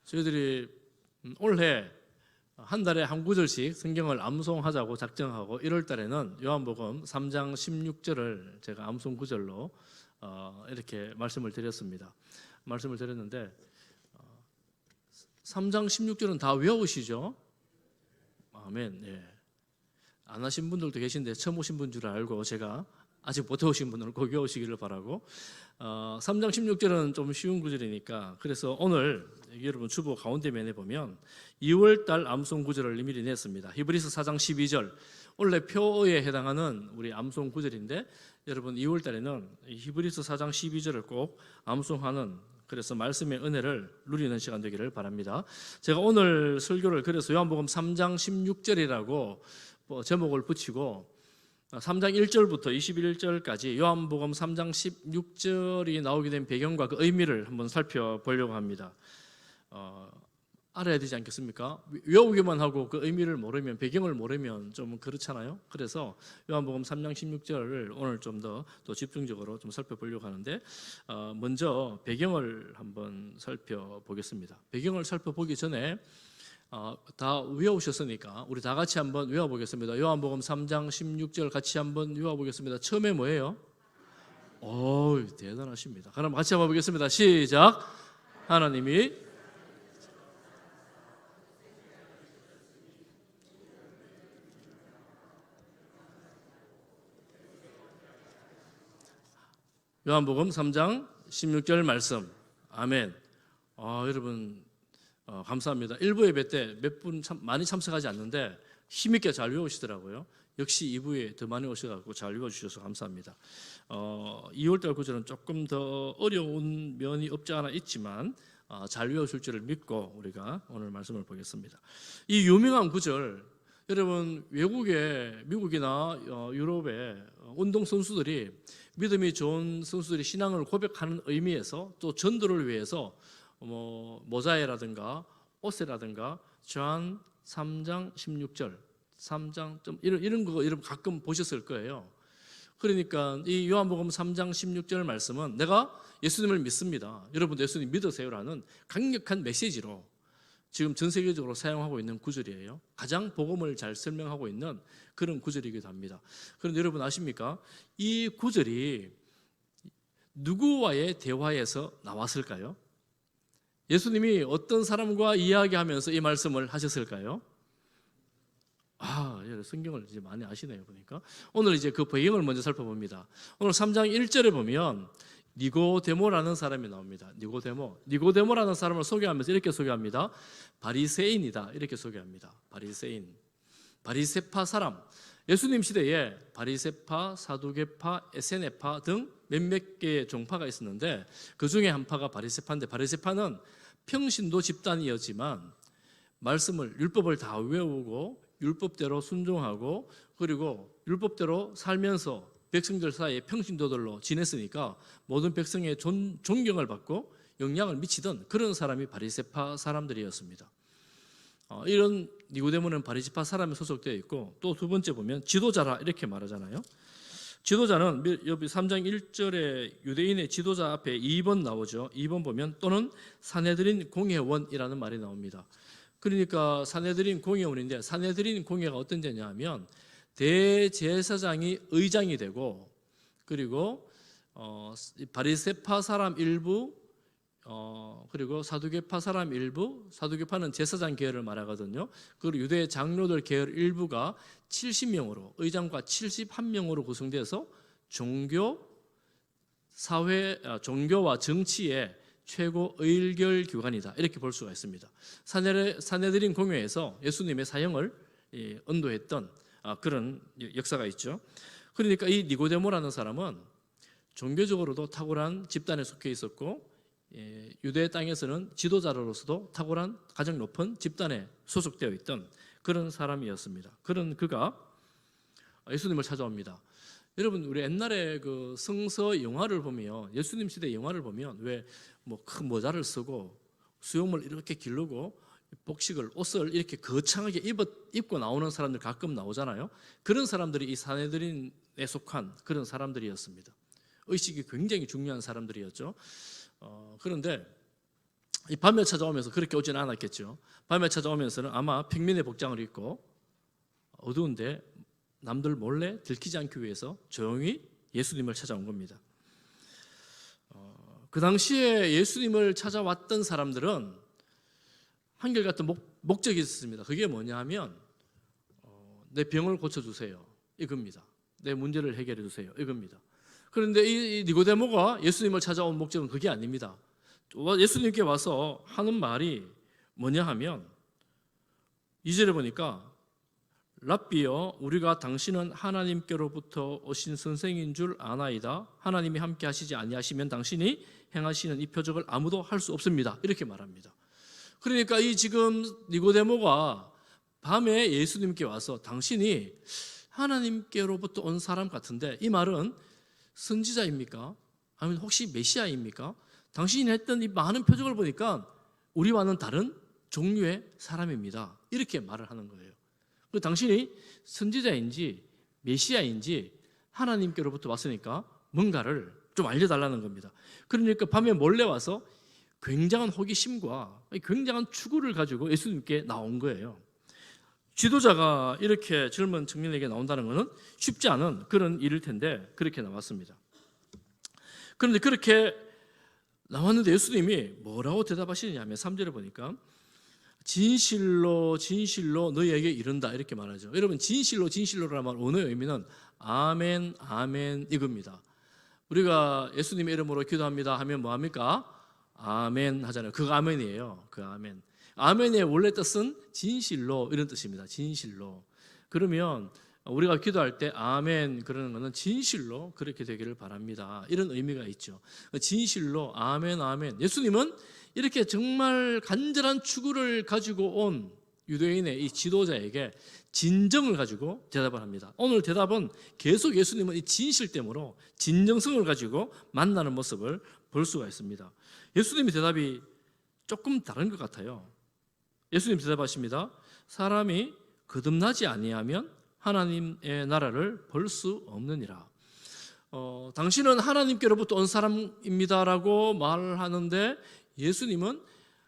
저희들이 올해 한 달에 한 구절씩 성경을 암송하자고 작정하고 1월 달에는 요한복음 3장 16절을 제가 암송 구절로 이렇게 말씀을 드렸는데 3장 16절은 다 외우시죠? 아멘. 예. 안 하신 분들도 계신데 처음 오신 분 줄 알고 제가 아직 못 해오신 분들은 꼭 외우시기를 바라고 3장 16절은 좀 쉬운 구절이니까 그래서 오늘 여러분 주보 가운데면에 보면 2월달 암송 구절을 미리 냈습니다. 히브리서 4장 12절 원래 표에 해당하는 우리 암송 구절인데 여러분 2월달에는 히브리서 4장 12절을 꼭 암송하는 그래서 말씀의 은혜를 누리는 시간 되기를 바랍니다. 제가 오늘 설교를 그래서 요한복음 3장 16절이라고 제목을 붙이고 3장 1절부터 21절까지 요한복음 3장 16절이 나오게 된 배경과 그 의미를 한번 살펴보려고 합니다. 알아야 되지 않겠습니까? 외우기만 하고 그 의미를 모르면, 배경을 모르면 좀 그렇잖아요. 그래서 요한복음 3장 16절을 오늘 좀 더 집중적으로 좀 살펴보려고 하는데 먼저 배경을 한번 살펴보겠습니다. 배경을 살펴보기 전에 다 외우셨으니까 우리 다 같이 한번 외워보겠습니다. 요한복음 3장 16절 같이 한번 외워보겠습니다. 처음에 뭐예요? 오, 대단하십니다. 그럼 같이 한번 보겠습니다. 시작. 하나님이 요한복음 3장 16절 말씀. 아멘. 여러분 감사합니다. 일부 예배 때 몇 분 많이 참석하지 않는데 힘있게 잘 외우시더라고요. 역시 2부에 더 많이 오셔서 잘 외워주셔서 감사합니다. 2월달 구절은 조금 더 어려운 면이 없지 않아 있지만 잘 외우실 줄을 믿고 우리가 오늘 말씀을 보겠습니다. 이 유명한 구절 여러분 외국에 미국이나 유럽의 운동선수들이 믿음이 좋은 선수들이 신앙을 고백하는 의미에서 또 전도를 위해서 모자에라든가 옷에라든가 저한 3장 16절 3장 좀 이런 거 여러분 가끔 보셨을 거예요. 그러니까 이 요한복음 3장 16절 말씀은 내가 예수님을 믿습니다. 여러분도 예수님 믿으세요라는 강력한 메시지로 지금 전 세계적으로 사용하고 있는 구절이에요. 가장 복음을 잘 설명하고 있는 그런 구절이기도 합니다. 그런데 여러분 아십니까? 이 구절이 누구와의 대화에서 나왔을까요? 예수님이 어떤 사람과 이야기하면서 이 말씀을 하셨을까요? 성경을 이제 많이 아시네요, 보니까. 오늘 이제 그 배경을 먼저 살펴봅니다. 오늘 3장 1절에 보면 니고데모라는 사람이 나옵니다. 니고데모라는 사람을 소개하면서 이렇게 소개합니다. 바리새인이다 이렇게 소개합니다. 바리새파 사람. 예수님 시대에 바리새파, 사두개파, 에세네파 등 몇몇 개의 종파가 있었는데 그 중에 한 파가 바리새파인데 바리새파는 평신도 집단이었지만 말씀을 율법을 다 외우고 율법대로 순종하고 그리고 율법대로 살면서 백성들 사이에 평신도들로 지냈으니까 모든 백성의 존경을 받고 영향을 미치던 그런 사람이 바리새파 사람들이었습니다. 이런 니고데모는 바리새파 사람에 소속되어 있고 또 두 번째 보면 지도자라 이렇게 말하잖아요. 지도자는 여기 3장 1절에 유대인의 지도자 앞에 2번 나오죠. 2번 보면 또는 사내들인 공회원이라는 말이 나옵니다. 그러니까 사내들인 공회원인데 사내들인 공회가 어떤 데냐 하면 대제사장이 의장이 되고 그리고 바리새파 사람 일부 그리고 사두개파 사람 일부, 사두개파는 제사장 계열을 말하거든요. 그리고 유대 장로들 계열 일부가 70명으로 의장과 71명으로 구성돼서 종교와 정치의 최고 의결 기관이다 이렇게 볼 수가 있습니다. 사내들인 공회에서 예수님의 사형을 언도했던 그런 역사가 있죠. 그러니까 이 니고데모라는 사람은 종교적으로도 탁월한 집단에 속해 있었고 유대 땅에서는 지도자로서도 탁월한 가장 높은 집단에 소속되어 있던 그런 사람이었습니다. 그런 그가 예수님을 찾아옵니다. 여러분 우리 옛날에 그 성서 영화를 보면 예수님 시대 영화를 보면 왜 뭐 큰 모자를 쓰고 수염을 이렇게 기르고 복식을 옷을 이렇게 거창하게 입고 나오는 사람들 가끔 나오잖아요. 그런 사람들이 이 사내들인에 속한 그런 사람들이었습니다. 의식이 굉장히 중요한 사람들이었죠. 그런데 이 밤에 찾아오면서 그렇게 오지는 않았겠죠. 밤에 찾아오면서는 아마 평민의 복장을 입고 어두운데 남들 몰래 들키지 않기 위해서 조용히 예수님을 찾아온 겁니다. 그 당시에 예수님을 찾아왔던 사람들은 한결같은 목적이 있었습니다. 그게 뭐냐 하면 내 병을 고쳐주세요, 이겁니다. 내 문제를 해결해 주세요, 이겁니다. 그런데 이 니고데모가 예수님을 찾아온 목적은 그게 아닙니다. 예수님께 와서 하는 말이 뭐냐 하면 2절에 보니까 랍비여, 우리가 당신은 하나님께로부터 오신 선생인 줄 아나이다. 하나님이 함께 하시지 아니하시면 당신이 행하시는 이 표적을 아무도 할 수 없습니다, 이렇게 말합니다. 그러니까 이 지금 니고데모가 밤에 예수님께 와서 당신이 하나님께로부터 온 사람 같은데, 이 말은 선지자입니까? 아니면 혹시 메시아입니까? 당신이 했던 이 많은 표적을 보니까 우리와는 다른 종류의 사람입니다, 이렇게 말을 하는 거예요. 당신이 선지자인지 메시아인지 하나님께로부터 왔으니까 뭔가를 좀 알려달라는 겁니다. 그러니까 밤에 몰래 와서 굉장한 호기심과 굉장한 추구를 가지고 예수님께 나온 거예요. 지도자가 이렇게 젊은 청년에게 나온다는 것은 쉽지 않은 그런 일일 텐데 그렇게 나왔습니다. 그런데 그렇게 나왔는데 예수님이 뭐라고 대답하시느냐 하면 3절에 보니까 진실로 진실로 너희에게 이른다, 이렇게 말하죠. 여러분, 진실로 진실로라는 말 원어의 의미는 아멘 아멘 이겁니다. 우리가 예수님의 이름으로 기도합니다 하면 뭐합니까? 아멘 하잖아요. 그 아멘이에요. 그 아멘. 아멘의 원래 뜻은 진실로, 이런 뜻입니다. 진실로. 그러면 우리가 기도할 때 아멘 그러는 것은 진실로 그렇게 되기를 바랍니다, 이런 의미가 있죠. 진실로 아멘 아멘. 예수님은 이렇게 정말 간절한 추구를 가지고 온 유대인의 이 지도자에게 진정을 가지고 대답을 합니다. 오늘 대답은 계속 예수님은 이 진실됨으로 진정성을 가지고 만나는 모습을 볼 수가 있습니다. 예수님의 대답이 조금 다른 것 같아요. 예수님 대답하십니다. 사람이 거듭나지 아니하면 하나님의 나라를 볼 수 없느니라. 당신은 하나님께로부터 온 사람입니다라고 말을 하는데 예수님은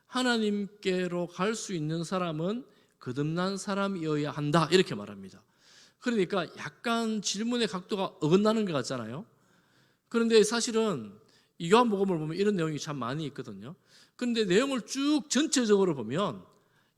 하나님께로 갈 수 있는 사람은 거듭난 사람이어야 한다, 이렇게 말합니다. 그러니까 약간 질문의 각도가 어긋나는 것 같잖아요. 그런데 사실은 이 요한복음을 보면 이런 내용이 참 많이 있거든요. 그런데 내용을 쭉 전체적으로 보면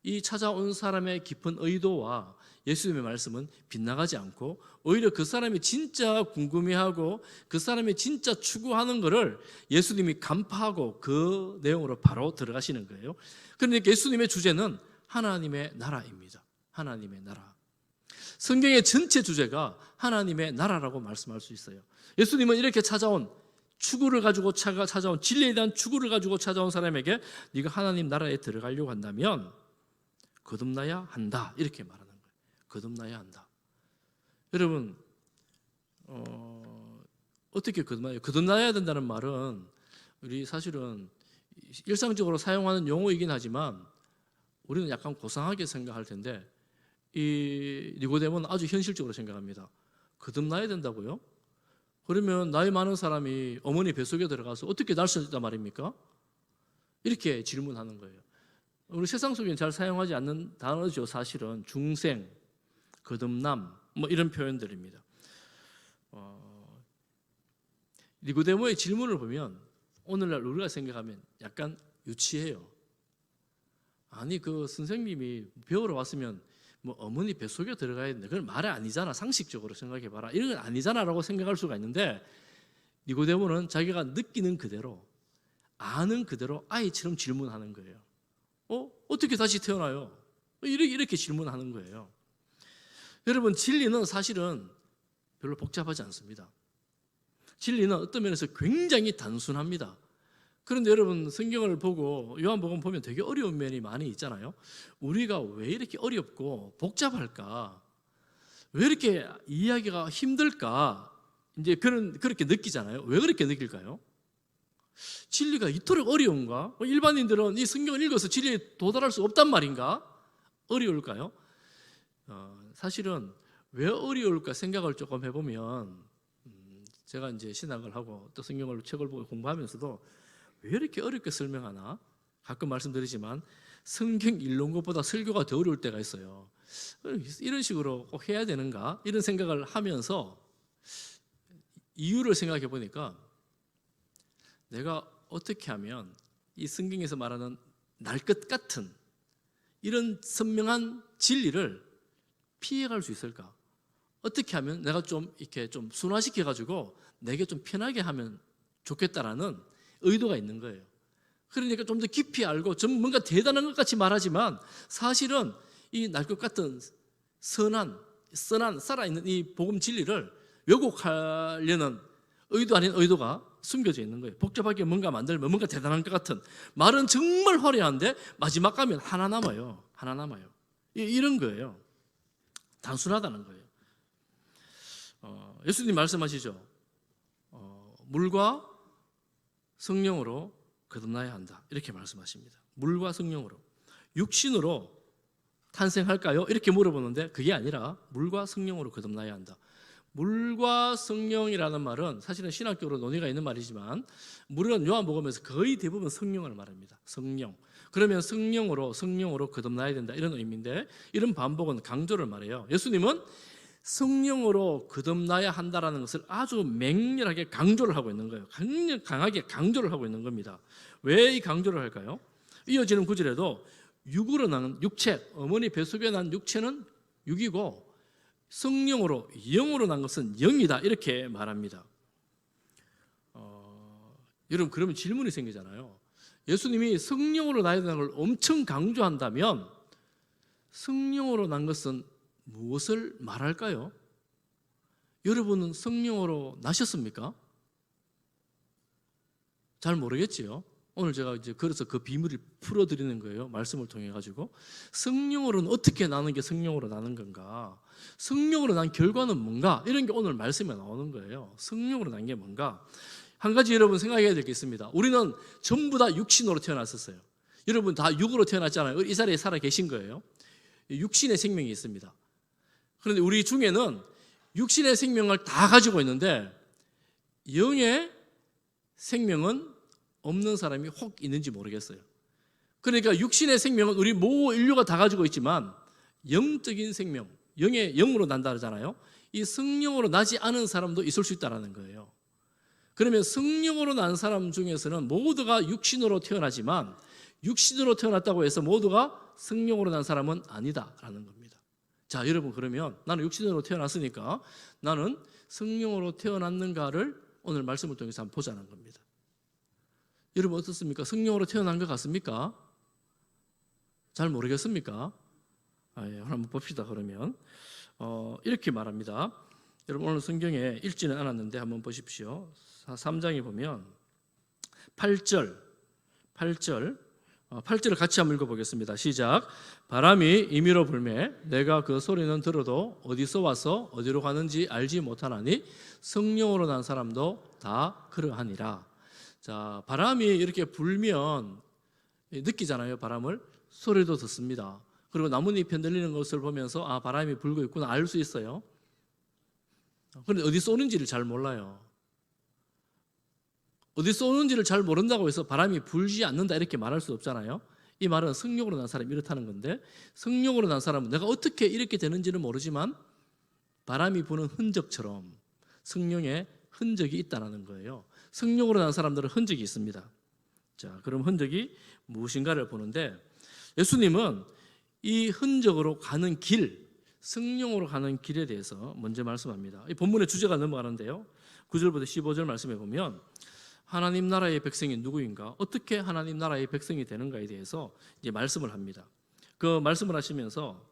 이 찾아온 사람의 깊은 의도와 예수님의 말씀은 빗나가지 않고 오히려 그 사람이 진짜 궁금해하고 그 사람이 진짜 추구하는 것을 예수님이 간파하고 그 내용으로 바로 들어가시는 거예요. 그러니까 예수님의 주제는 하나님의 나라입니다. 하나님의 나라. 성경의 전체 주제가 하나님의 나라라고 말씀할 수 있어요. 예수님은 이렇게 찾아온 추구를 가지고 찾아온 진리에 대한 추구를 가지고 찾아온 사람에게 네가 하나님 나라에 들어가려고 한다면 거듭나야 한다, 이렇게 말하는 거예요. 거듭나야 한다. 여러분, 어떻게 거듭나요? 거듭나야 된다는 말은 우리 사실은 일상적으로 사용하는 용어이긴 하지만 우리는 약간 고상하게 생각할 텐데 이 니고데모는 아주 현실적으로 생각합니다. 거듭나야 된다고요? 그러면 나이 많은 사람이 어머니 뱃속에 들어가서 어떻게 날 수 있단 말입니까? 이렇게 질문하는 거예요. 우리 세상 속에는 잘 사용하지 않는 단어죠. 사실은 중생, 거듭남 뭐 이런 표현들입니다. 니고데모의 질문을 보면 오늘날 우리가 생각하면 약간 유치해요. 아니 그 선생님이 배우러 왔으면 뭐 어머니 뱃속에 들어가야 되는데 그건 말이 아니잖아, 상식적으로 생각해봐라, 이런 건 아니잖아라고 생각할 수가 있는데 니고데모는 자기가 느끼는 그대로 아는 그대로 아이처럼 질문하는 거예요. 어떻게 다시 태어나요? 이렇게 질문하는 거예요. 여러분, 진리는 사실은 별로 복잡하지 않습니다. 진리는 어떤 면에서 굉장히 단순합니다. 그런데 여러분, 성경을 보고 요한복음 보면 되게 어려운 면이 많이 있잖아요. 우리가 왜 이렇게 어렵고 복잡할까? 왜 이렇게 이해하기가 힘들까? 이제 그렇게 느끼잖아요. 왜 그렇게 느낄까요? 진리가 이토록 어려운가? 일반인들은 이 성경을 읽어서 진리에 도달할 수 없단 말인가? 어려울까요? 사실은 왜 어려울까 생각을 조금 해보면 제가 이제 신학을 하고 또 성경을 책을 보고 공부하면서도 왜 이렇게 어렵게 설명하나 가끔 말씀드리지만 성경 읽는 것보다 설교가 더 어려울 때가 있어요. 이런 식으로 꼭 해야 되는가? 이런 생각을 하면서 이유를 생각해 보니까 내가 어떻게 하면 이 성경에서 말하는 날 것 같은 이런 선명한 진리를 피해갈 수 있을까? 어떻게 하면 내가 좀 이렇게 좀 순화시켜 가지고 내게 좀 편하게 하면 좋겠다라는 의도가 있는 거예요. 그러니까 좀 더 깊이 알고 좀 뭔가 대단한 것 같이 말하지만 사실은 이 날 것 같은 선한 살아있는 이 복음 진리를 왜곡하려는 의도 아닌 의도가 숨겨져 있는 거예요. 복잡하게 뭔가 만들면 뭔가 대단한 것 같은 말은 정말 화려한데 마지막 가면 하나 남아요. 하나 남아요. 이런 거예요. 단순하다는 거예요. 예수님 말씀하시죠. 물과 성령으로 거듭나야 한다. 이렇게 말씀하십니다. 물과 성령으로. 육신으로 탄생할까요? 이렇게 물어보는데 그게 아니라 물과 성령으로 거듭나야 한다. 물과 성령이라는 말은 사실은 신학적으로 논의가 있는 말이지만 물은 요한복음에서 거의 대부분 성령을 말합니다. 성령. 그러면 성령으로 거듭나야 된다 이런 의미인데 이런 반복은 강조를 말해요. 예수님은 성령으로 거듭나야 한다라는 것을 아주 맹렬하게 강조를 하고 있는 거예요. 강하게 강조를 하고 있는 겁니다. 왜 이 강조를 할까요? 이어지는 구절에도 육으로 난 육체, 어머니 뱃속에 난 육체는 육이고 성령으로, 영으로 난 것은 영이다 이렇게 말합니다. 여러분 그러면 질문이 생기잖아요. 예수님이 성령으로 나야 되는 걸 엄청 강조한다면 성령으로 난 것은 무엇을 말할까요? 여러분은 성령으로 나셨습니까? 잘 모르겠지요. 오늘 제가 이제 그래서 그 비밀을 풀어드리는 거예요. 말씀을 통해 가지고 성령으로는 어떻게 나는 게 성령으로 나는 건가? 성령으로 난 결과는 뭔가? 이런 게 오늘 말씀에 나오는 거예요. 성령으로 난 게 뭔가? 한 가지 여러분 생각해야 될 게 있습니다. 우리는 전부 다 육신으로 태어났었어요. 여러분 다 육으로 태어났잖아요. 이 자리에 살아 계신 거예요. 육신의 생명이 있습니다. 그런데 우리 중에는 육신의 생명을 다 가지고 있는데 영의 생명은 없는 사람이 혹 있는지 모르겠어요. 그러니까 육신의 생명은 우리 모든 인류가 다 가지고 있지만 영적인 생명, 영으로 난다 그러잖아요. 이 성령으로 나지 않은 사람도 있을 수 있다는 거예요. 그러면 성령으로 난 사람 중에서는 모두가 육신으로 태어나지만 육신으로 태어났다고 해서 모두가 성령으로 난 사람은 아니다라는 겁니다. 자, 여러분 그러면 나는 육신으로 태어났으니까 나는 성령으로 태어났는가를 오늘 말씀을 통해서 한번 보자는 겁니다. 여러분 어떻습니까? 성령으로 태어난 것 같습니까? 잘 모르겠습니까? 한번 봅시다. 그러면 이렇게 말합니다. 여러분 오늘 성경에 읽지는 않았는데 한번 보십시오. 3장에 보면 8절을 같이 한번 읽어보겠습니다. 시작. 바람이 임의로 불매 내가 그 소리는 들어도 어디서 와서 어디로 가는지 알지 못하나니 성령으로 난 사람도 다 그러하니라. 자, 바람이 이렇게 불면 느끼잖아요. 바람을 소리도 듣습니다. 그리고 나뭇잎이 흔들리는 것을 보면서 아 바람이 불고 있구나 알 수 있어요. 그런데 어디서 오는지를 잘 몰라요. 어디서 오는지를 잘 모른다고 해서 바람이 불지 않는다 이렇게 말할 수 없잖아요. 이 말은 성령으로 난 사람이 이렇다는 건데 성령으로 난 사람은 내가 어떻게 이렇게 되는지는 모르지만 바람이 부는 흔적처럼 성령의 흔적이 있다는 거예요. 성령으로 난 사람들은 흔적이 있습니다. 자, 그럼 흔적이 무엇인가를 보는데 예수님은 이 흔적으로 가는 길, 성령으로 가는 길에 대해서 먼저 말씀합니다. 이 본문의 주제가 넘어가는데요. 9절부터 15절 말씀해 보면 하나님 나라의 백성이 누구인가? 어떻게 하나님 나라의 백성이 되는가에 대해서 이제 말씀을 합니다. 그 말씀을 하시면서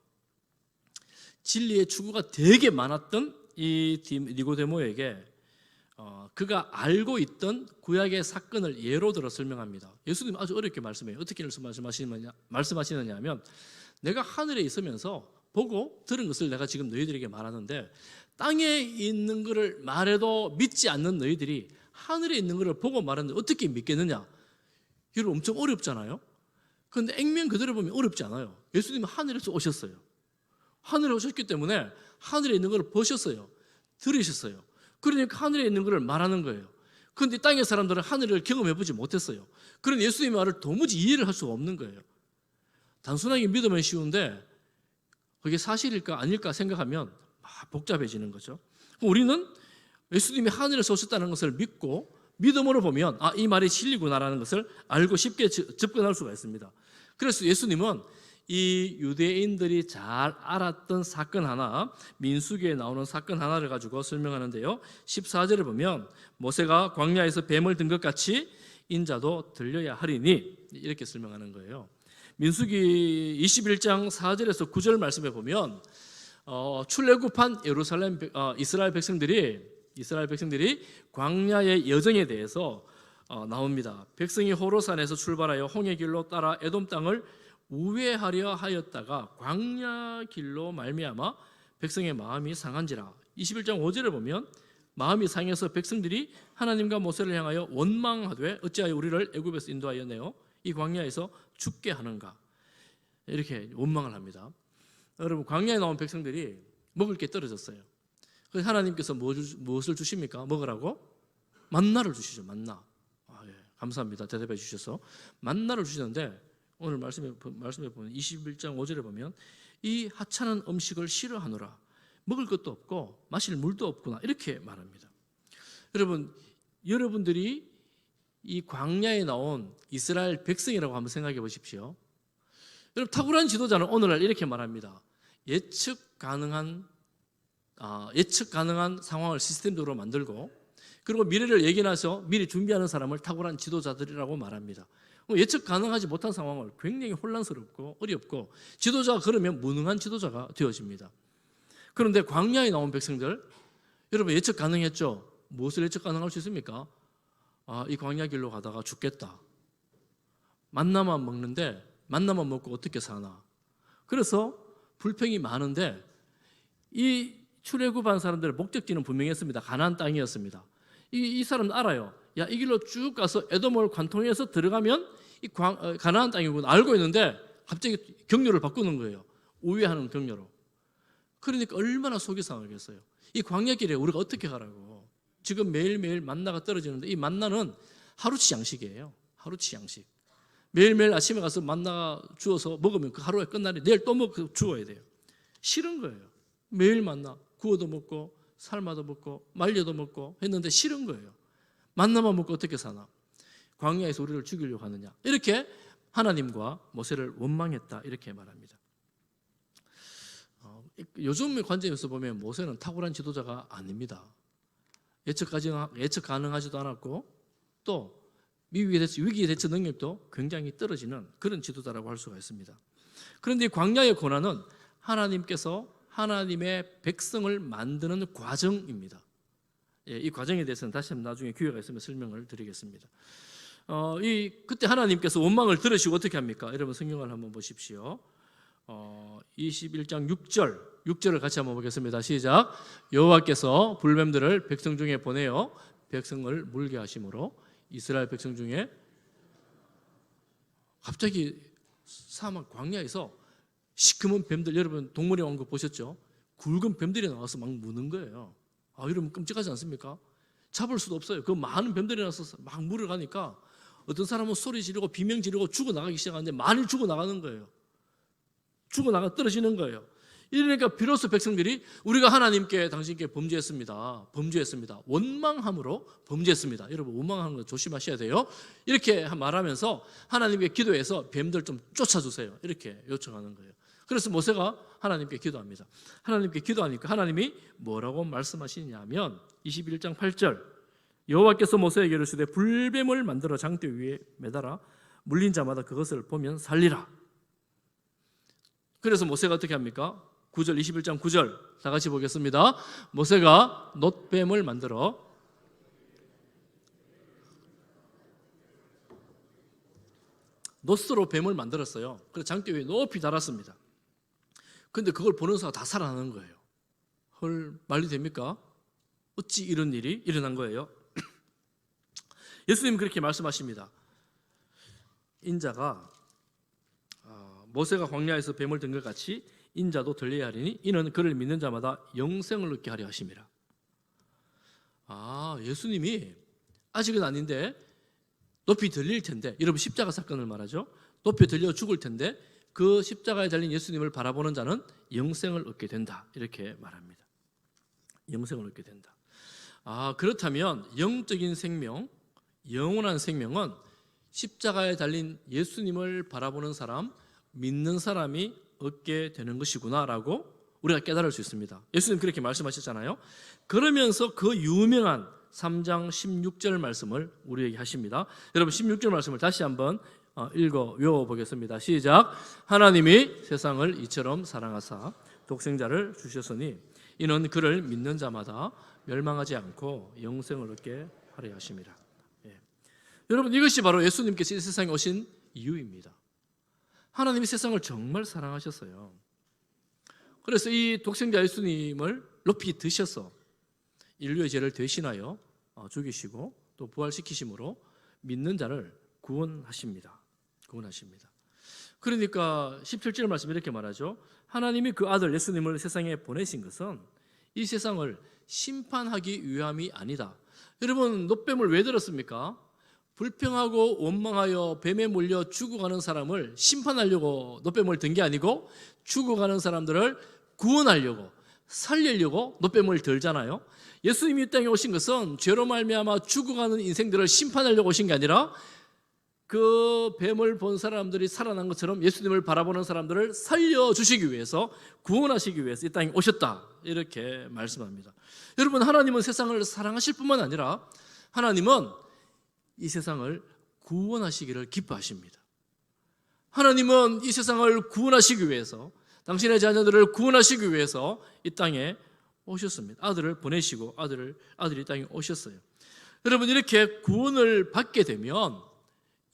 진리의 추구가 되게 많았던 이 니고데모에게 그가 알고 있던 구약의 사건을 예로 들어 설명합니다. 예수님 아주 어렵게 말씀해요. 어떻게 말씀하시느냐 하면 내가 하늘에 있으면서 보고 들은 것을 내가 지금 너희들에게 말하는데 땅에 있는 것을 말해도 믿지 않는 너희들이 하늘에 있는 것을 보고 말하는데 어떻게 믿겠느냐? 여러분 엄청 어렵잖아요. 그런데 액면 그대로 보면 어렵지 않아요. 예수님은 하늘에서 오셨어요. 하늘에 오셨기 때문에 하늘에 있는 것을 보셨어요. 들으셨어요. 그러니까 하늘에 있는 것을 말하는 거예요. 그런데 땅의 사람들은 하늘을 경험해보지 못했어요. 그런 예수님의 말을 도무지 이해를 할 수가 없는 거예요. 단순하게 믿으면 쉬운데 그게 사실일까 아닐까 생각하면 막 복잡해지는 거죠. 우리는 예수님이 하늘에서 오셨다는 것을 믿고 믿음으로 보면 이 말이 진리구나라는 것을 알고 쉽게 접근할 수가 있습니다. 그래서 예수님은 이 유대인들이 잘 알았던 사건 하나, 민수기에 나오는 사건 하나를 가지고 설명하는데요. 14절에 보면 모세가 광야에서 뱀을 든 것 같이 인자도 들려야 하리니 이렇게 설명하는 거예요. 민수기 21장 4절에서 9절 말씀에 보면 출애굽한 이스라엘 백성들이 광야의 여정에 대해서 나옵니다. 백성이 호로산에서 출발하여 홍해 길로 따라 에돔 땅을 우회하려 하였다가 광야 길로 말미암아 백성의 마음이 상한지라. 21장 5절을 보면 마음이 상해서 백성들이 하나님과 모세를 향하여 원망하되 어찌하여 우리를 애굽에서 인도하였네요. 이 광야에서 죽게 하는가. 이렇게 원망을 합니다. 여러분, 광야에 나온 백성들이 먹을 게 떨어졌어요. 그래서 하나님께서 무엇을 주십니까? 먹으라고? 만나를 주시죠. 만나. 감사합니다. 대답해 주셔서 만나를 주시는데 오늘 말씀에 보면 21장 5절에 보면 이 하찮은 음식을 싫어하노라. 먹을 것도 없고 마실 물도 없구나. 이렇게 말합니다. 여러분들이 이 광야에 나온 이스라엘 백성이라고 한번 생각해 보십시오. 여러분, 탁월한 지도자는 오늘날 이렇게 말합니다. 예측 가능한 상황을 시스템적으로 만들고 그리고 미래를 예견해서 미리 준비하는 사람을 탁월한 지도자들이라고 말합니다. 예측 가능하지 못한 상황을 굉장히 혼란스럽고 어렵고 지도자가 그러면 무능한 지도자가 되어집니다. 그런데 광야에 나온 백성들, 여러분 예측 가능했죠? 무엇을 예측 가능할 수 있습니까? 이 광야 길로 가다가 죽겠다. 만나만 먹는데 만나만 먹고 어떻게 사나. 그래서 불평이 많은데 이 출애굽한 사람들의 목적지는 분명했습니다. 가나안 땅이었습니다. 이 사람은 알아요. 이 길로 쭉 가서 에돔을 관통해서 들어가면 이 가나안 땅이구나 알고 있는데 갑자기 경로를 바꾸는 거예요. 우회하는 경로로. 그러니까 얼마나 속이 상하겠어요. 이 광야길에 우리가 어떻게 가라고. 지금 매일매일 만나가 떨어지는데 이 만나는 하루치 양식이에요. 하루치 양식. 매일매일 아침에 가서 만나 주워서 먹으면 그 하루에 끝나니 내일 또 주워야 돼요. 싫은 거예요. 매일 만나 구워도 먹고 삶아도 먹고 말려도 먹고 했는데 싫은 거예요. 만나만 먹고 어떻게 사나. 광야에서 우리를 죽이려고 하느냐. 이렇게 하나님과 모세를 원망했다. 이렇게 말합니다. 요즘의 관점에서 보면 모세는 탁월한 지도자가 아닙니다. 예측 가능하지도 않았고 또 위기 대처 능력도 굉장히 떨어지는 그런 지도자라고 할 수가 있습니다. 그런데 이 광야의 고난은 하나님께서 하나님의 백성을 만드는 과정입니다. 이 과정에 대해서는 다시 한번 나중에 기회가 있으면 설명을 드리겠습니다. 그때 하나님께서 원망을 들으시고 어떻게 합니까? 여러분 성경을 한번 보십시오. 21장 6절을 같이 한번 보겠습니다. 시작. 여호와께서 불뱀들을 백성 중에 보내어 백성을 물게 하심으로 이스라엘 백성 중에 갑자기 사막 광야에서 시커먼 뱀들, 여러분 동물의 왕국 보셨죠? 굵은 뱀들이 나와서 막 무는 거예요. 여러분 끔찍하지 않습니까? 잡을 수도 없어요. 그 많은 뱀들이 나와서 막 물을 가니까 어떤 사람은 소리 지르고 비명 지르고 죽어나가기 시작하는데 많이 죽어나가는 거예요. 떨어지는 거예요. 이러니까 비로소 백성들이 우리가 하나님께 당신께 범죄했습니다. 원망함으로 범죄했습니다. 여러분 원망하는 거 조심하셔야 돼요. 이렇게 말하면서 하나님께 기도해서 뱀들 좀 쫓아주세요. 이렇게 요청하는 거예요. 그래서 모세가 하나님께 기도합니다. 하나님께 기도하니까 하나님이 뭐라고 말씀하시냐면 21장 8절 여호와께서 모세에게 이르시되 불뱀을 만들어 장대 위에 매달아 물린 자마다 그것을 보면 살리라. 그래서 모세가 어떻게 합니까? 9절 21장 9절 다 같이 보겠습니다. 모세가 놋뱀을 만들어 놋으로 뱀을 만들었어요. 그래서 장대 위에 높이 달았습니다. 근데 그걸 보는 사람 다 살아나는 거예요. 헐, 말이 됩니까? 어찌 이런 일이 일어난 거예요? 예수님 그렇게 말씀하십니다. 인자가 모세가 광야에서 뱀을 든 것 같이 인자도 들려야 하리니 이는 그를 믿는 자마다 영생을 얻게 하려 하심이라. 예수님이 아직은 아닌데 높이 들릴 텐데, 여러분 십자가 사건을 말하죠. 높이 들려 죽을 텐데 그 십자가에 달린 예수님을 바라보는 자는 영생을 얻게 된다, 이렇게 말합니다. 영생을 얻게 된다. 그렇다면 영적인 생명, 영원한 생명은 십자가에 달린 예수님을 바라보는 사람, 믿는 사람이 얻게 되는 것이구나라고 우리가 깨달을 수 있습니다. 예수님 그렇게 말씀하셨잖아요. 그러면서 그 유명한 3장 16절 말씀을 우리에게 하십니다. 여러분 16절 말씀을 다시 한번 읽어 외워보겠습니다. 시작. 하나님이 세상을 이처럼 사랑하사 독생자를 주셨으니 이는 그를 믿는 자마다 멸망하지 않고 영생을 얻게 하려 하심이라. 여러분 이것이 바로 예수님께서 이 세상에 오신 이유입니다. 하나님이 세상을 정말 사랑하셨어요. 그래서 이 독생자 예수님을 높이 드셔서 인류의 죄를 대신하여 죽이시고 또 부활시키심으로 믿는 자를 구원하십니다. 그러니까 17절 말씀 이렇게 말하죠. 하나님이 그 아들 예수님을 세상에 보내신 것은 이 세상을 심판하기 위함이 아니다. 여러분 노뱀을 왜 들었습니까? 불평하고 원망하여 뱀에 몰려 죽어가는 사람을 심판하려고 노뱀을 든 게 아니고 죽어가는 사람들을 구원하려고, 살리려고 노뱀을 들잖아요. 예수님이 이 땅에 오신 것은 죄로 말미암아 죽어가는 인생들을 심판하려고 오신 게 아니라 그 뱀을 본 사람들이 살아난 것처럼 예수님을 바라보는 사람들을 살려주시기 위해서, 구원하시기 위해서 이 땅에 오셨다, 이렇게 말씀합니다. 여러분 하나님은 세상을 사랑하실 뿐만 아니라 하나님은 이 세상을 구원하시기를 기뻐하십니다. 하나님은 이 세상을 구원하시기 위해서, 당신의 자녀들을 구원하시기 위해서 이 땅에 오셨습니다. 아들을 보내시고 아들이 이 땅에 오셨어요. 여러분 이렇게 구원을 받게 되면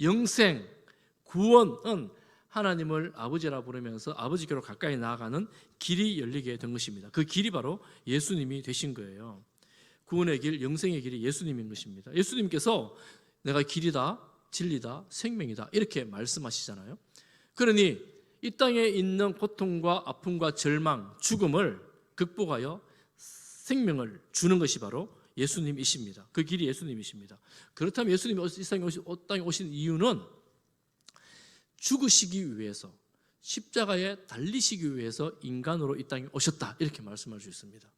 영생, 구원은 하나님을 아버지라 부르면서 아버지께로 가까이 나아가는 길이 열리게 된 것입니다. 그 길이 바로 예수님이 되신 거예요. 구원의 길, 영생의 길이 예수님인 것입니다. 예수님께서 내가 길이다, 진리다, 생명이다, 이렇게 말씀하시잖아요. 그러니 이 땅에 있는 고통과 아픔과 절망, 죽음을 극복하여 생명을 주는 것이 바로 예수님이십니다. 그 길이 예수님이십니다. 그렇다면 예수님이 이 땅에 오신 이유는 죽으시기 위해서, 십자가에 달리시기 위해서 인간으로 이 땅에 오셨다, 이렇게 말씀할 수 있습니다.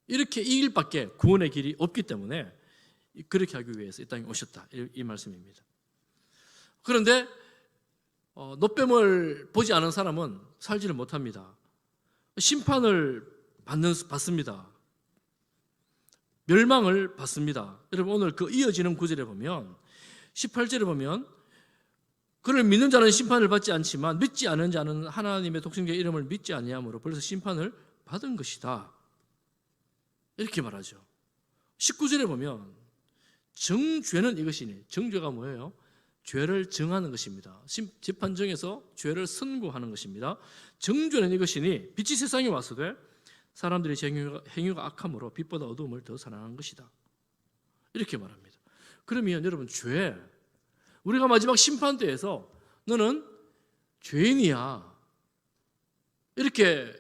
이렇게 이 길밖에 구원의 길이 없기 때문에 그렇게 하기 위해서 이 땅에 오셨다, 이 말씀입니다. 그런데 노뱀을 보지 않은 사람은 살지를 못합니다. 심판을 받습니다. 멸망을 받습니다. 여러분 오늘 그 이어지는 구절에 보면 18절에 보면 그를 믿는 자는 심판을 받지 않지만 믿지 않은 자는 하나님의 독생자의 이름을 믿지 아니하므로 벌써 심판을 받은 것이다, 이렇게 말하죠. 19절에 보면 정죄는 이것이니, 정죄가 뭐예요? 죄를 정하는 것입니다. 재판정에서 죄를 선고하는 것입니다. 정죄는 이것이니 빛이 세상에 왔으되 사람들의 행위가 악함으로 빛보다 어두움을 더 사랑한 것이다, 이렇게 말합니다. 그러면 여러분 죄, 우리가 마지막 심판대에서 너는 죄인이야, 이렇게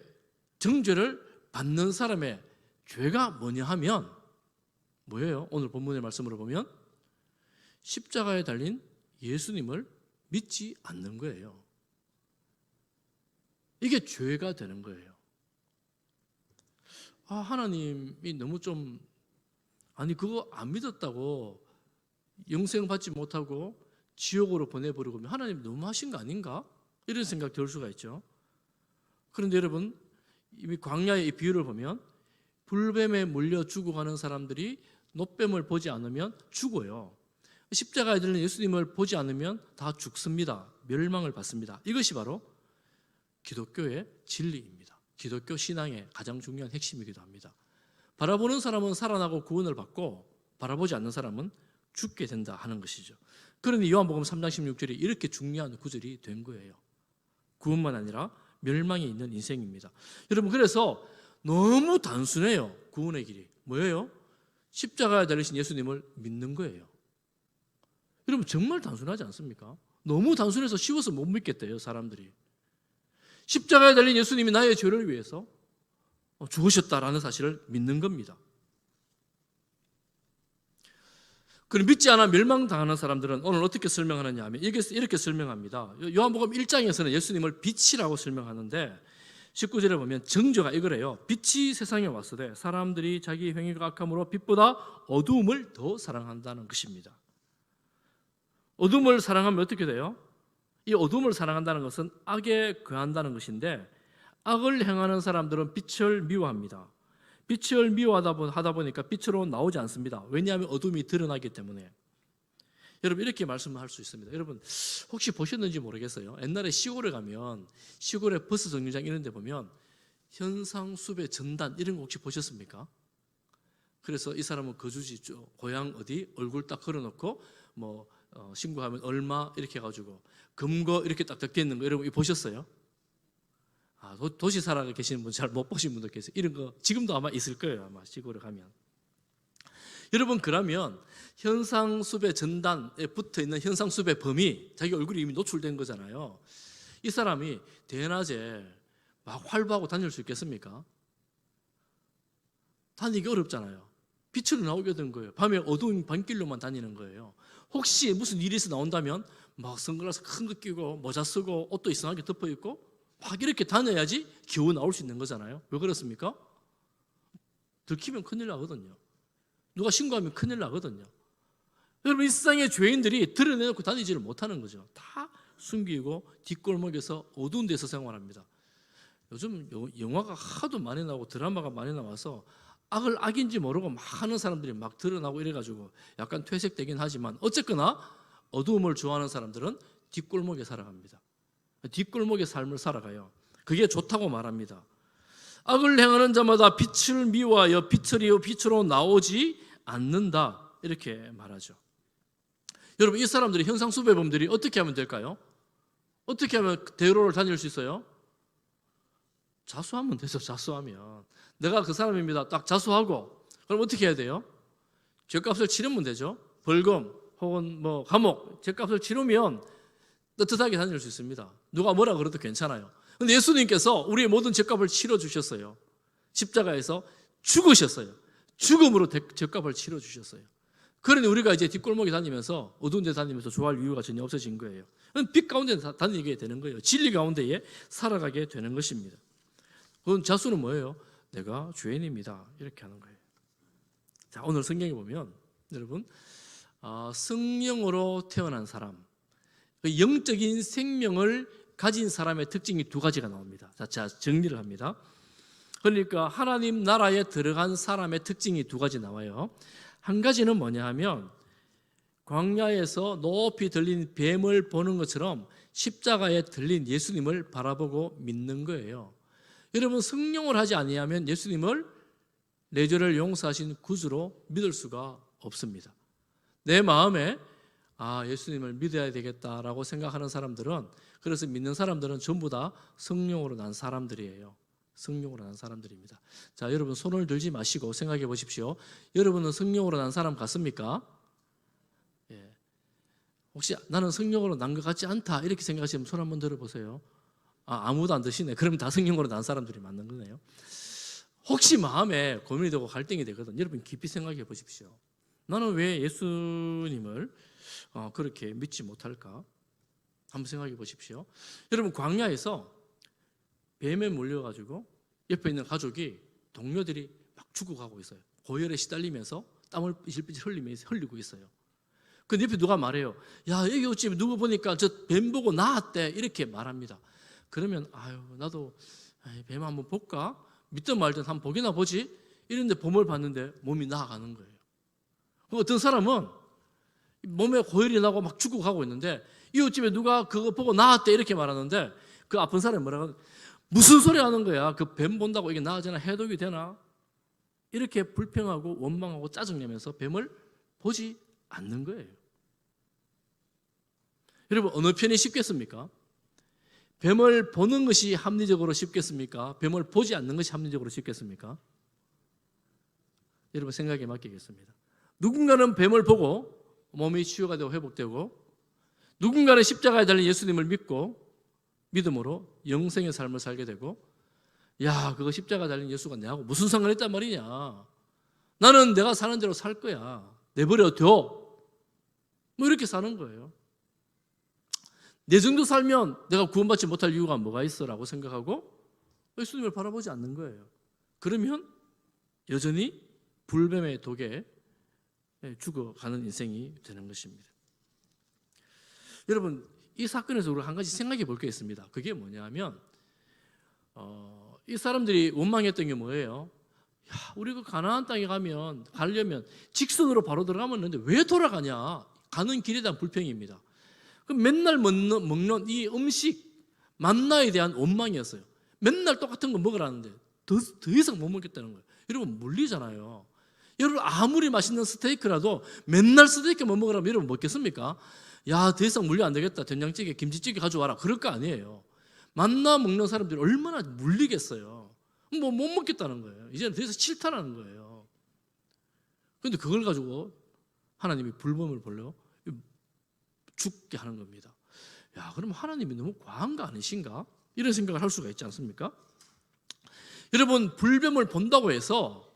정죄를 받는 사람의 죄가 뭐냐 하면 뭐예요? 오늘 본문의 말씀으로 보면 십자가에 달린 예수님을 믿지 않는 거예요. 이게 죄가 되는 거예요. 하나님이 너무 그거 안 믿었다고 영생 받지 못하고 지옥으로 보내버리고 하나님 너무하신 거 아닌가? 이런 생각 들 수가 있죠. 그런데 여러분 이미 광야의 이 비유를 보면 불뱀에 물려 죽어가는 사람들이 노뱀을 보지 않으면 죽어요. 십자가에 달린 예수님을 보지 않으면 다 죽습니다. 멸망을 받습니다. 이것이 바로 기독교의 진리입니다. 기독교 신앙의 가장 중요한 핵심이기도 합니다. 바라보는 사람은 살아나고 구원을 받고 바라보지 않는 사람은 죽게 된다 하는 것이죠. 그러니 요한복음 3장 16절이 이렇게 중요한 구절이 된 거예요. 구원만 아니라 멸망이 있는 인생입니다. 여러분 그래서 너무 단순해요. 구원의 길이 뭐예요? 십자가에 달리신 예수님을 믿는 거예요. 여러분 정말 단순하지 않습니까? 너무 단순해서 쉬워서 못 믿겠대요, 사람들이. 십자가에 달린 예수님이 나의 죄를 위해서 죽으셨다라는 사실을 믿는 겁니다. 그리고 믿지 않아 멸망당하는 사람들은 오늘 어떻게 설명하느냐 하면 이렇게 설명합니다. 요한복음 1장에서는 예수님을 빛이라고 설명하는데 19절에 보면 정죄가 이거래요. 빛이 세상에 왔으되 사람들이 자기 행위가 악함으로 빛보다 어두움을 더 사랑한다는 것입니다. 어둠을 사랑하면 어떻게 돼요? 이 어둠을 사랑한다는 것은 악에 거한다는 것인데 악을 행하는 사람들은 빛을 미워합니다. 빛을 미워하다 보니까 빛으로 나오지 않습니다. 왜냐하면 어둠이 드러나기 때문에. 여러분 이렇게 말씀할 수 있습니다. 여러분 혹시 보셨는지 모르겠어요. 옛날에 시골에 가면 시골의 버스 정류장 이런 데 보면 현상수배 전단 이런 거 혹시 보셨습니까? 그래서 이 사람은 거주지 고향 어디 얼굴 딱 걸어놓고 뭐 신고하면 얼마 이렇게 해가지고 금고 이렇게 딱 적혀 있는 거 여러분 이거 보셨어요? 도시 살아 계시는 분 잘 못 보신 분도 계세요. 이런 거 지금도 아마 있을 거예요. 아마 시골에 가면. 여러분 그러면 현상수배 전단에 붙어있는 현상수배 범이 자기 얼굴이 이미 노출된 거잖아요. 이 사람이 대낮에 막 활보하고 다닐 수 있겠습니까? 다니기 어렵잖아요. 빛으로 나오게 된 거예요. 밤에 어두운 밤길로만 다니는 거예요. 혹시 무슨 일이 있어 나온다면 막 선글라스 큰 거 끼고 모자 쓰고 옷도 이상하게 덮어 입고 막 이렇게 다녀야지 겨우 나올 수 있는 거잖아요. 왜 그렇습니까? 들키면 큰일 나거든요. 누가 신고하면 큰일 나거든요. 여러분 이 세상의 죄인들이 드러내놓고 다니지를 못하는 거죠. 다 숨기고 뒷골목에서 어두운 데서 생활합니다. 요즘 영화가 하도 많이 나오고 드라마가 많이 나와서 악을 악인지 모르고 막 하는 사람들이 막 드러나고 이래가지고 약간 퇴색되긴 하지만 어쨌거나 어두움을 좋아하는 사람들은 뒷골목에 살아갑니다. 뒷골목의 삶을 살아가요. 그게 좋다고 말합니다. 악을 행하는 자마다 빛을 미워하여 빛으로 나오지 않는다 이렇게 말하죠. 여러분 이 사람들이 현상수배범들이 어떻게 하면 될까요? 어떻게 하면 대로를 다닐 수 있어요? 자수하면 되죠. 자수하면 내가 그 사람입니다 딱 자수하고 그럼 어떻게 해야 돼요? 죄값을 치르면 되죠. 벌금 혹은 뭐 감옥 죄값을 치르면 떳떳하게 다닐 수 있습니다. 누가 뭐라 그래도 괜찮아요. 그런데 예수님께서 우리의 모든 죄값을 치러주셨어요. 십자가에서 죽으셨어요. 죽음으로 죄값을 치러주셨어요. 그러니 우리가 이제 뒷골목에 다니면서 어두운 데 다니면서 좋아할 이유가 전혀 없어진 거예요. 빛 가운데 다니게 되는 거예요. 진리 가운데에 살아가게 되는 것입니다. 그건 자수는 뭐예요? 내가 죄인입니다. 이렇게 하는 거예요. 자, 오늘 성경에 보면 여러분 성령으로 태어난 사람 영적인 생명을 가진 사람의 특징이 두 가지가 나옵니다. 자, 정리를 합니다. 그러니까 하나님 나라에 들어간 사람의 특징이 두 가지 나와요. 한 가지는 뭐냐 하면 광야에서 높이 들린 뱀을 보는 것처럼 십자가에 들린 예수님을 바라보고 믿는 거예요. 여러분 성령을 하지 아니하면 예수님을 내 죄를 용서하신 구주로 믿을 수가 없습니다. 내 마음에 예수님을 믿어야 되겠다라고 생각하는 사람들은 그래서 믿는 사람들은 전부 다 성령으로 난 사람들이에요. 성령으로 난 사람들입니다. 자, 여러분 손을 들지 마시고 생각해 보십시오. 여러분은 성령으로 난 사람 같습니까? 예. 혹시 나는 성령으로 난 것 같지 않다 이렇게 생각하시면 손 한번 들어보세요. 아무도 안 드시네. 그럼 다 성령으로 난 사람들이 맞는 거네요. 혹시 마음에 고민이 되고 갈등이 되거든. 여러분 깊이 생각해 보십시오. 나는 왜 예수님을 그렇게 믿지 못할까? 한번 생각해 보십시오. 여러분 광야에서 뱀에 물려가지고 옆에 있는 가족이 동료들이 막 죽어가고 있어요. 고열에 시달리면서 땀을 삐질삐질 흘리고 있어요. 그 옆에 누가 말해요. 야 여기 어찌 누구 보니까 저 뱀 보고 나았대 이렇게 말합니다. 그러면 나도 뱀 한번 볼까? 믿든 말든 한번 보기나 보지. 이런데 봄을 봤는데 몸이 나아가는 거예요. 어떤 사람은 몸에 고열이 나고 막 죽어가고 있는데 이웃집에 누가 그거 보고 나았대 이렇게 말하는데 그 아픈 사람이 뭐라고 무슨 소리 하는 거야? 그 뱀 본다고 이게 나아지나 해독이 되나? 이렇게 불평하고 원망하고 짜증내면서 뱀을 보지 않는 거예요. 여러분 어느 편이 쉽겠습니까? 뱀을 보는 것이 합리적으로 쉽겠습니까? 뱀을 보지 않는 것이 합리적으로 쉽겠습니까? 여러분 생각에 맡기겠습니다. 누군가는 뱀을 보고 몸이 치유가 되고 회복되고 누군가는 십자가에 달린 예수님을 믿고 믿음으로 영생의 삶을 살게 되고 그거 십자가에 달린 예수가 내하고 무슨 상관이 있단 말이냐. 나는 내가 사는 대로 살 거야. 내버려둬. 뭐 이렇게 사는 거예요. 내 정도 살면 내가 구원받지 못할 이유가 뭐가 있어라고 생각하고 예수님을 바라보지 않는 거예요. 그러면 여전히 불뱀의 독에 죽어가는 인생이 되는 것입니다. 여러분, 이 사건에서 우리가 한 가지 생각해 볼 게 있습니다. 그게 뭐냐면 이 사람들이 원망했던 게 뭐예요? 야, 우리 그 가나안 땅에 가려면 직선으로 바로 들어가면 되는데 왜 돌아가냐? 가는 길에 대한 불평입니다. 그럼 맨날 먹는 이 음식 만나에 대한 원망이었어요. 맨날 똑같은 거 먹으라는데 더 이상 못 먹겠다는 거예요. 여러분, 물리잖아요. 여러분, 아무리 맛있는 스테이크라도 맨날 스테이크만 먹으라면 여러분 먹겠습니까? 야, 더 이상 물리 안 되겠다. 된장찌개, 김치찌개 가져와라. 그럴 거 아니에요. 만나 먹는 사람들이 얼마나 물리겠어요. 뭐 못 먹겠다는 거예요. 이제는 더 이상 싫다라는 거예요. 그런데 그걸 가지고 하나님이 불법을 벌려 죽게 하는 겁니다. 야, 그럼 하나님이 너무 과한 거 아니신가? 이런 생각을 할 수가 있지 않습니까? 여러분, 불뱀을 본다고 해서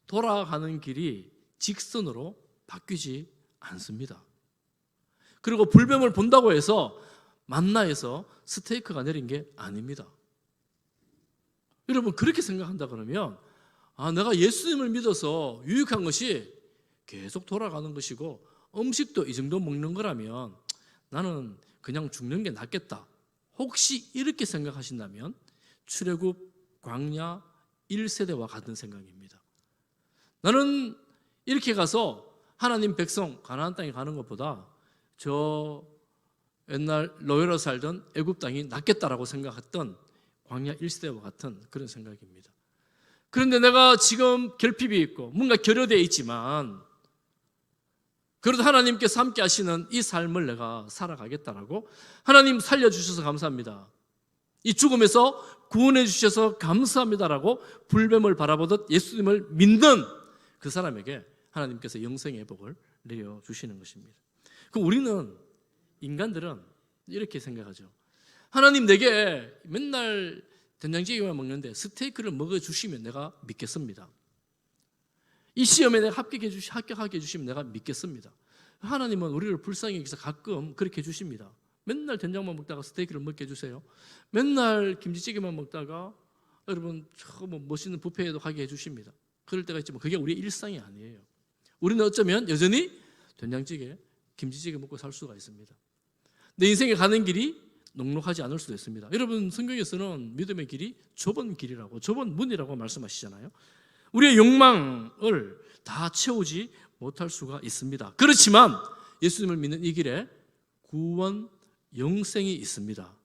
돌아가는 길이 직선으로 바뀌지 않습니다. 그리고 불뱀을 본다고 해서 만나에서 스테이크가 내린 게 아닙니다. 여러분, 그렇게 생각한다 그러면 내가 예수님을 믿어서 유익한 것이 계속 돌아가는 것이고 음식도 이 정도 먹는 거라면 나는 그냥 죽는 게 낫겠다. 혹시 이렇게 생각하신다면 출애굽 광야 1세대와 같은 생각입니다. 나는 이렇게 가서 하나님 백성 가나안 땅에 가는 것보다 저 옛날 노예로 살던 애굽 땅이 낫겠다라고 생각했던 광야 1세대와 같은 그런 생각입니다. 그런데 내가 지금 결핍이 있고 뭔가 결여되어 있지만 그래도 하나님께서 함께 하시는 이 삶을 내가 살아가겠다라고 하나님 살려주셔서 감사합니다. 이 죽음에서 구원해 주셔서 감사합니다라고 불뱀을 바라보듯 예수님을 믿는 그 사람에게 하나님께서 영생의 복을 내려주시는 것입니다. 그럼 우리는 인간들은 이렇게 생각하죠. 하나님, 내게 맨날 된장찌개만 먹는데 스테이크를 먹어주시면 내가 믿겠습니다. 이 시험에 내가 합격하게 해주시면 내가 믿겠습니다. 하나님은 우리를 불쌍히 여기서 가끔 그렇게 해주십니다. 맨날 된장만 먹다가 스테이크를 먹게 해주세요. 맨날 김치찌개만 먹다가 여러분 뭐 멋있는 뷔페에도 가게 해주십니다. 그럴 때가 있지만 그게 우리의 일상이 아니에요. 우리는 어쩌면 여전히 된장찌개, 김치찌개 먹고 살 수가 있습니다. 내 인생에 가는 길이 넉넉하지 않을 수도 있습니다. 여러분, 성경에서는 믿음의 길이 좁은 길이라고, 좁은 문이라고 말씀하시잖아요. 우리의 욕망을 다 채우지 못할 수가 있습니다. 그렇지만 예수님을 믿는 이 길에 구원, 영생이 있습니다.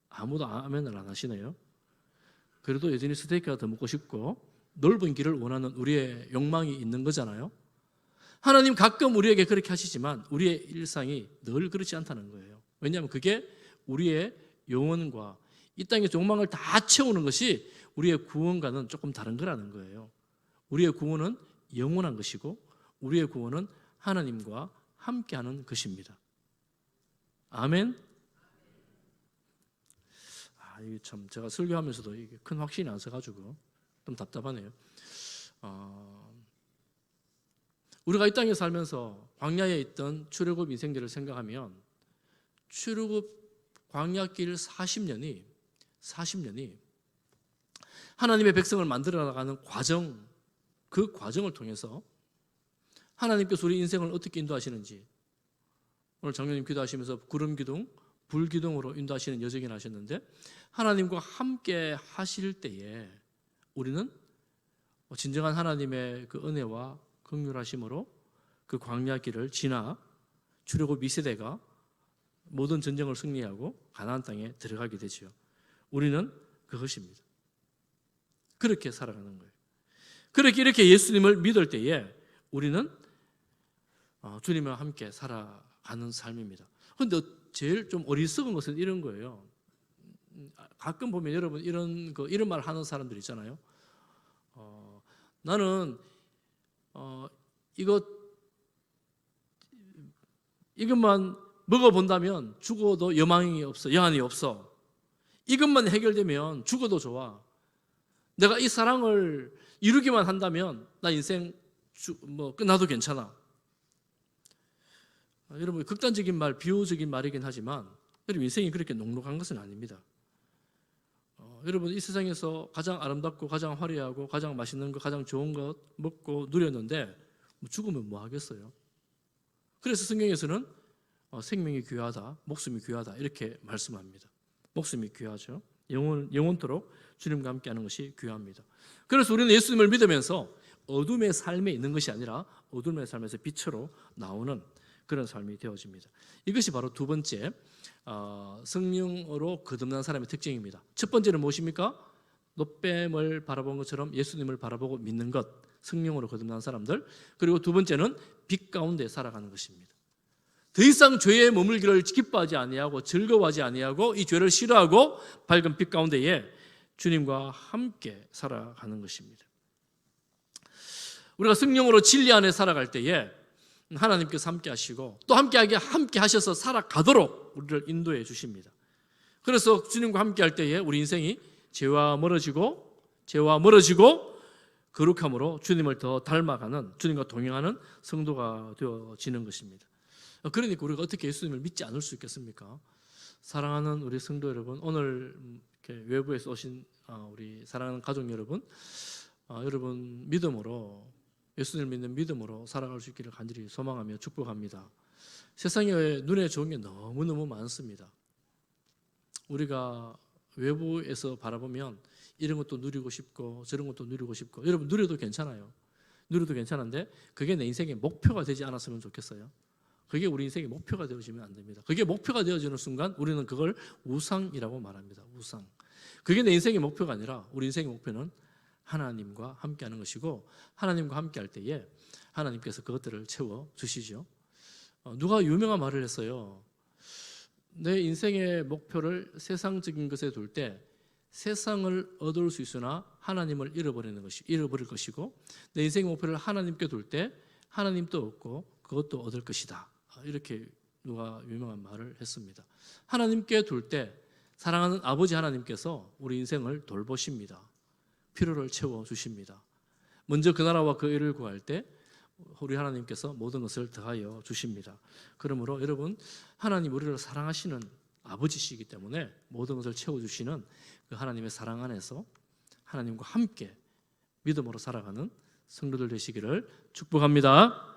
아무도 아멘을 안 하시네요. 그래도 여전히 스테이크가 더 먹고 싶고 넓은 길을 원하는 우리의 욕망이 있는 거잖아요. 하나님 가끔 우리에게 그렇게 하시지만 우리의 일상이 늘 그렇지 않다는 거예요. 왜냐하면 그게 우리의 영혼과 이 땅의 욕망을 다 채우는 것이 우리의 구원과는 조금 다른 거라는 거예요. 우리의 구원은 영원한 것이고 우리의 구원은 하나님과 함께하는 것입니다. 아멘. 이게 참 제가 설교하면서도 이게 큰 확신이 안 서가지고 좀 답답하네요. 우리가 이 땅에 살면서 광야에 있던 출애굽 인생들을 생각하면 출애굽 광야길 40년이 하나님의 백성을 만들어 나가는 과정, 그 과정을 통해서 하나님께서 우리 인생을 어떻게 인도하시는지, 오늘 장로님 기도하시면서 구름 기둥, 불 기둥으로 인도하시는 여정을 하셨는데 하나님과 함께 하실 때에 우리는 진정한 하나님의 그 은혜와 긍휼하심으로 그 광야 길을 지나 출애굽 2세대가 모든 전쟁을 승리하고 가나안 땅에 들어가게 되죠. 우리는 그것입니다. 그렇게 살아가는 거예요. 그렇게 이렇게 예수님을 믿을 때에 우리는 주님과 함께 살아가는 삶입니다. 그런데 제일 좀 어리석은 것은 이런 거예요. 가끔 보면 여러분 이런 말 하는 사람들 있잖아요. 나는 이것만 먹어본다면 죽어도 여한이 없어. 이것만 해결되면 죽어도 좋아. 내가 이 사랑을 이루기만 한다면 나 인생 끝나도 괜찮아. 여러분 극단적인 말, 비유적인 말이긴 하지만 여러분 인생이 그렇게 녹록한 것은 아닙니다. 여러분 이 세상에서 가장 아름답고 가장 화려하고 가장 맛있는 것, 가장 좋은 것 먹고 누렸는데 죽으면 뭐 하겠어요? 그래서 성경에서는 생명이 귀하다, 목숨이 귀하다 이렇게 말씀합니다. 목숨이 귀하죠. 영원토록 주님과 함께하는 것이 귀합니다. 그래서 우리는 예수님을 믿으면서 어둠의 삶에 있는 것이 아니라 어둠의 삶에서 빛으로 나오는 그런 삶이 되어집니다. 이것이 바로 두 번째 성령으로 거듭난 사람의 특징입니다. 첫 번째는 무엇입니까? 놋뱀을 바라본 것처럼 예수님을 바라보고 믿는 것, 성령으로 거듭난 사람들. 그리고 두 번째는 빛 가운데 살아가는 것입니다. 더 이상 죄에 머물기를 기뻐하지 아니하고 즐거워하지 아니하고 이 죄를 싫어하고 밝은 빛 가운데에 주님과 함께 살아가는 것입니다. 우리가 성령으로 진리 안에 살아갈 때에 하나님께서 함께 하시고 또 함께 하셔서 살아가도록 우리를 인도해 주십니다. 그래서 주님과 함께 할 때에 우리 인생이 죄와 멀어지고 거룩함으로 주님을 더 닮아가는, 주님과 동행하는 성도가 되어지는 것입니다. 그러니까 우리가 어떻게 예수님을 믿지 않을 수 있겠습니까? 사랑하는 우리 성도 여러분, 오늘 이렇게 외부에서 오신 우리 사랑하는 가족 여러분, 여러분 믿음으로, 예수님을 믿는 믿음으로 살아갈 수 있기를 간절히 소망하며 축복합니다. 세상에 눈에 좋은 게 너무너무 많습니다. 우리가 외부에서 바라보면 이런 것도 누리고 싶고 저런 것도 누리고 싶고, 여러분 누려도 괜찮아요. 누려도 괜찮은데 그게 내 인생의 목표가 되지 않았으면 좋겠어요. 그게 우리 인생의 목표가 되어지면 안 됩니다. 그게 목표가 되어지는 순간 우리는 그걸 우상이라고 말합니다. 우상. 그게 내 인생의 목표가 아니라 우리 인생의 목표는 하나님과 함께하는 것이고, 하나님과 함께할 때에 하나님께서 그것들을 채워 주시죠. 누가 유명한 말을 했어요. 내 인생의 목표를 세상적인 것에 둘 때 세상을 얻을 수 있으나 하나님을 잃어버릴 것이고, 내 인생의 목표를 하나님께 둘 때 하나님도 얻고 그것도 얻을 것이다. 이렇게 누가 유명한 말을 했습니다. 하나님께 둘 때 사랑하는 아버지 하나님께서 우리 인생을 돌보십니다. 필요를 채워주십니다. 먼저 그 나라와 그 의를 구할 때 우리 하나님께서 모든 것을 더하여 주십니다. 그러므로 여러분, 하나님 우리를 사랑하시는 아버지시기 때문에 모든 것을 채워주시는 그 하나님의 사랑 안에서 하나님과 함께 믿음으로 살아가는 성도들 되시기를 축복합니다.